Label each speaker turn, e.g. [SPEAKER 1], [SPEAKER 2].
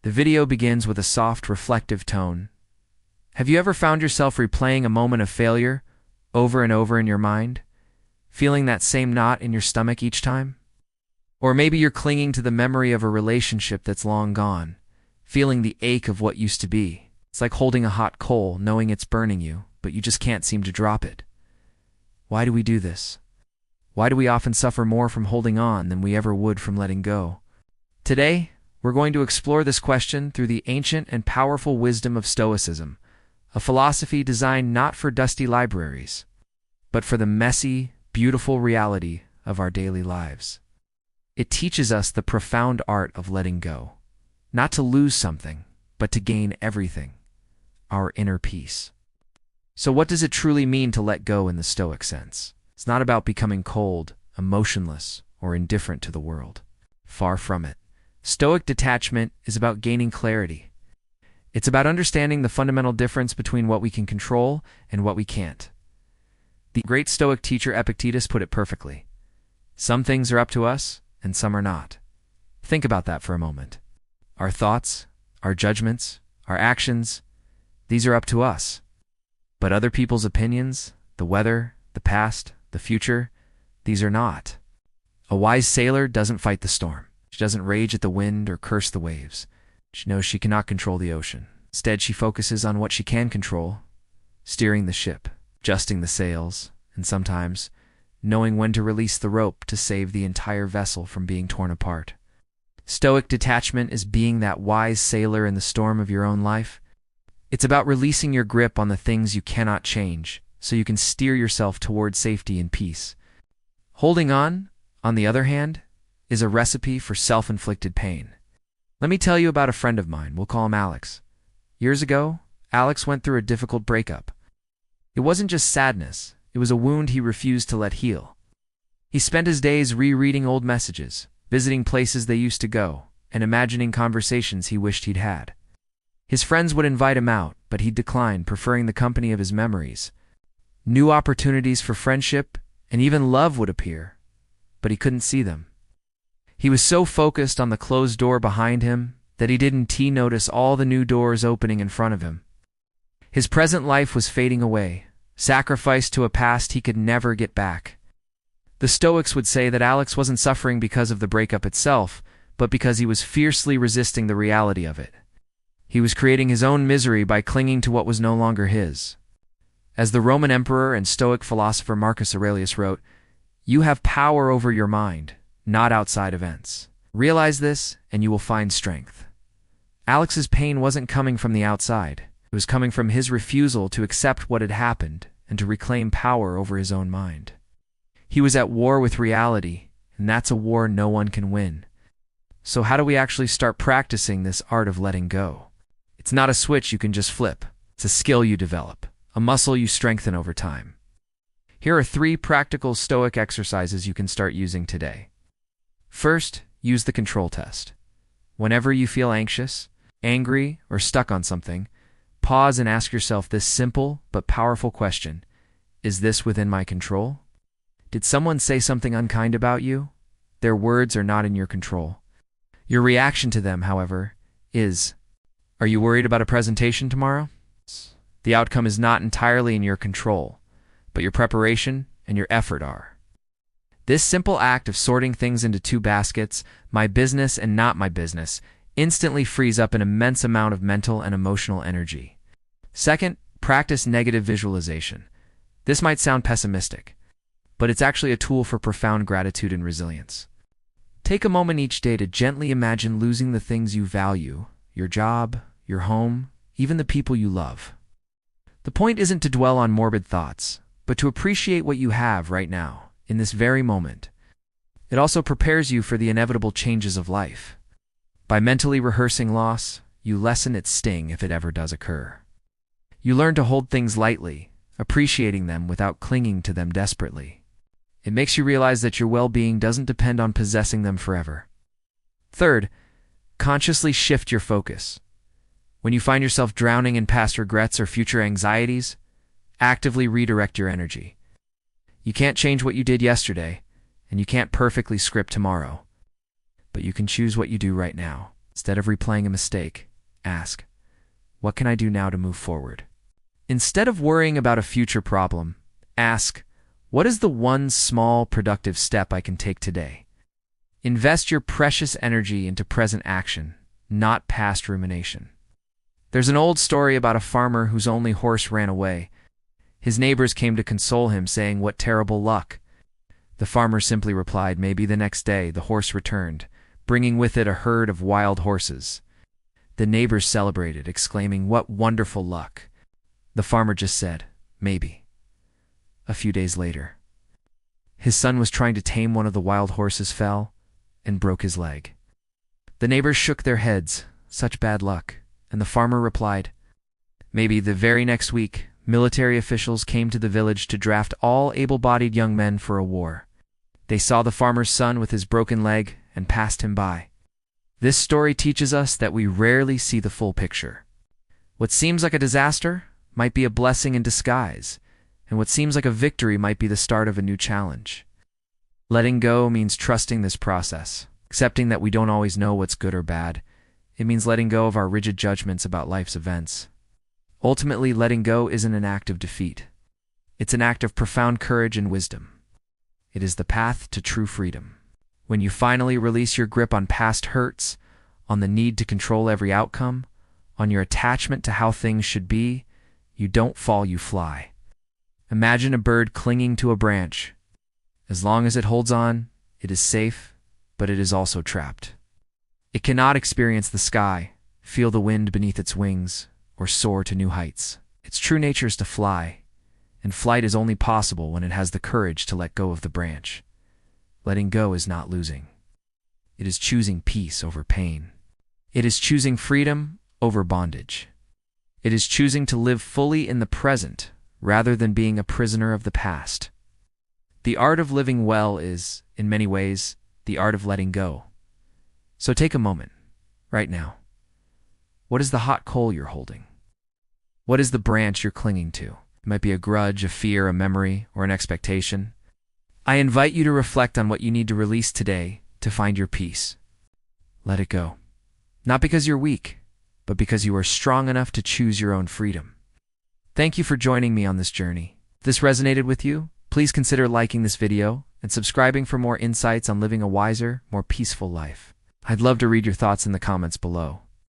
[SPEAKER 1] The video begins with a soft, reflective tone. Have you ever found yourself replaying a moment of failure over and over in your mind, feeling that same knot in your stomach each time? Or maybe you're clinging to the memory of a relationship that's long gone, feeling the ache of what used to be. It's like holding a hot coal, knowing it's burning you, but you just can't seem to drop it. Why do we do this? Why do we often suffer more from holding on than we ever would from letting go? Today, we're going to explore this question through the ancient and powerful wisdom of Stoicism, a philosophy designed not for dusty libraries, but for the messy, beautiful reality of our daily lives. It teaches us the profound art of letting go, not to lose something, but to gain everything, our inner peace. So what does it truly mean to let go in the Stoic sense? It's not about becoming cold, emotionless, or indifferent to the world. Far from it. Stoic detachment is about gaining clarity. It's about understanding the fundamental difference between what we can control and what we can't. The great Stoic teacher Epictetus put it perfectly. Some things are up to us, and some are not. Think about that for a moment. Our thoughts, our judgments, our actions, these are up to us. But other people's opinions, the weather, the past, the future, these are not. A wise sailor doesn't fight the storm. She doesn't rage at the wind or curse the waves. She knows she cannot control the ocean. Instead, she focuses on what she can control, steering the ship, adjusting the sails, and sometimes knowing when to release the rope to save the entire vessel from being torn apart. Stoic detachment is being that wise sailor in the storm of your own life. It's about releasing your grip on the things you cannot change, so you can steer yourself toward safety and peace. Holding on the other hand, is a recipe for self-inflicted pain. Let me tell you about a friend of mine. We'll call him Alex. Years ago, Alex went through a difficult breakup. It wasn't just sadness. It was a wound he refused to let heal. He spent his days rereading old messages, visiting places they used to go, and imagining conversations he wished he'd had. His friends would invite him out, but he'd decline, preferring the company of his memories. New opportunities for friendship and even love would appear, but he couldn't see them. He was so focused on the closed door behind him that he didn't notice all the new doors opening in front of him. His present life was fading away, sacrificed to a past he could never get back. The Stoics would say that Alex wasn't suffering because of the breakup itself, but because he was fiercely resisting the reality of it. He was creating his own misery by clinging to what was no longer his. As the Roman emperor and Stoic philosopher Marcus Aurelius wrote, "You have power over your mind, not outside events. Realize this, and you will find strength." Alex's pain wasn't coming from the outside. It was coming from his refusal to accept what had happened and to reclaim power over his own mind. He was at war with reality, and that's a war no one can win. So how do we actually start practicing this art of letting go? It's not a switch you can just flip. It's a skill you develop, a muscle you strengthen over time. Here are 3 practical Stoic exercises you can start using today. First, use the control test. Whenever you feel anxious, angry, or stuck on something, pause and ask yourself this simple but powerful question: is this within my control? Did someone say something unkind about you? Their words are not in your control. Your reaction to them, however, is: are you worried about a presentation tomorrow? The outcome is not entirely in your control, but your preparation and your effort are. This simple act of sorting things into 2 baskets, my business and not my business, instantly frees up an immense amount of mental and emotional energy. Second, practice negative visualization. This might sound pessimistic, but it's actually a tool for profound gratitude and resilience. Take a moment each day to gently imagine losing the things you value, your job, your home, even the people you love. The point isn't to dwell on morbid thoughts, but to appreciate what you have right now, in this very moment. It also prepares you for the inevitable changes of life. By mentally rehearsing loss, you lessen its sting if it ever does occur. You learn to hold things lightly, appreciating them without clinging to them desperately. It makes you realize that your well-being doesn't depend on possessing them forever. Third, consciously shift your focus. When you find yourself drowning in past regrets or future anxieties, actively redirect your energy. You can't change what you did yesterday, and you can't perfectly script tomorrow. But you can choose what you do right now. Instead of replaying a mistake, ask, what can I do now to move forward? Instead of worrying about a future problem, ask, what is the one small productive step I can take today? Invest your precious energy into present action, not past rumination. There's an old story about a farmer whose only horse ran away. His neighbors came to console him, saying, "What terrible luck." The farmer simply replied, "Maybe the next day." The horse returned, bringing with it a herd of wild horses. The neighbors celebrated, exclaiming, "What wonderful luck." The farmer just said, "Maybe." A few days later, his son was trying to tame one of the wild horses, fell, and broke his leg. The neighbors shook their heads, "Such bad luck." And the farmer replied, "Maybe." The very next week, military officials came to the village to draft all able-bodied young men for a war. They saw the farmer's son with his broken leg and passed him by. This story teaches us that we rarely see the full picture. What seems like a disaster might be a blessing in disguise, and what seems like a victory might be the start of a new challenge. Letting go means trusting this process, accepting that we don't always know what's good or bad. It means letting go of our rigid judgments about life's events. Ultimately, letting go isn't an act of defeat. It's an act of profound courage and wisdom. It is the path to true freedom. When you finally release your grip on past hurts, on the need to control every outcome, on your attachment to how things should be, you don't fall, you fly. Imagine a bird clinging to a branch. As long as it holds on, it is safe, but it is also trapped. It cannot experience the sky, feel the wind beneath its wings, or soar to new heights. Its true nature is to fly, and flight is only possible when it has the courage to let go of the branch. Letting go is not losing. It is choosing peace over pain. It is choosing freedom over bondage. It is choosing to live fully in the present rather than being a prisoner of the past. The art of living well is, in many ways, the art of letting go. So take a moment, right now. What is the hot coal you're holding? What is the branch you're clinging to? It might be a grudge, a fear, a memory, or an expectation. I invite you to reflect on what you need to release today to find your peace. Let it go. Not because you're weak, but because you are strong enough to choose your own freedom. Thank you for joining me on this journey. If this resonated with you, please consider liking this video and subscribing for more insights on living a wiser, more peaceful life. I'd love to read your thoughts in the comments below.